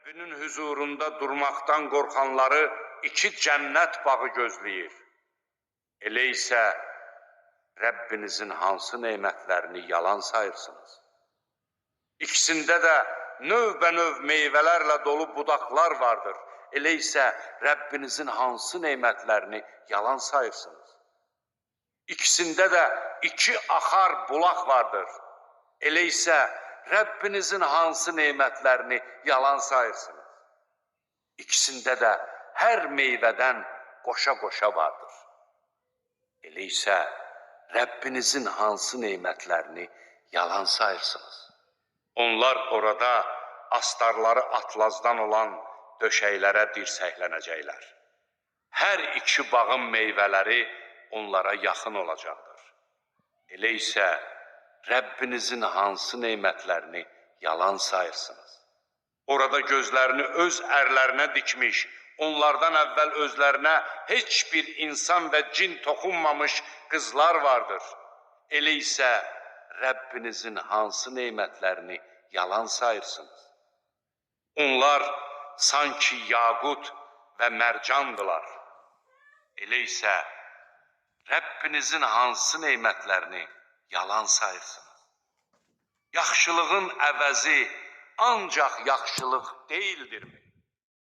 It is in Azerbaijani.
Rəbbinin huzurunda durmaqdan qorxanları iki cənnət bağı gözləyir. Elə isə Rəbbinizin hansı nemətlərini yalan sayırsınız? İkisində də növbənöv meyvələrlə dolu budaqlar vardır. Elə isə Rəbbinizin hansı nemətlərini yalan sayırsınız? İkisində də iki axar bulaq vardır. Elə isə Rəbbinizin hansı nemətlərini yalan sayırsınız? İkisində də hər meyvədən qoşa-qoşa vardır. Elə isə Rəbbinizin hansı nemətlərini yalan sayırsınız? Onlar orada astarları atlazdan olan döşəklərə dirsəklənəcəklər. Hər iki bağın meyvələri onlara yaxın olacaqdır. Elə isə Rəbbinizin hansı nemətlərini yalan sayırsınız? Orada gözlərini öz ərlərinə dikmiş, onlardan əvvəl özlərinə heç bir insan və cin toxunmamış qızlar vardır. Elə isə Rəbbinizin hansı nemətlərini yalan sayırsınız? Onlar sanki yaqut və mərcandılar. Elə isə Rəbbinizin hansı nemətlərini yalan sayırsınız? Yaxşılığın əvəzi ancaq yaxşılıq deyildirmi?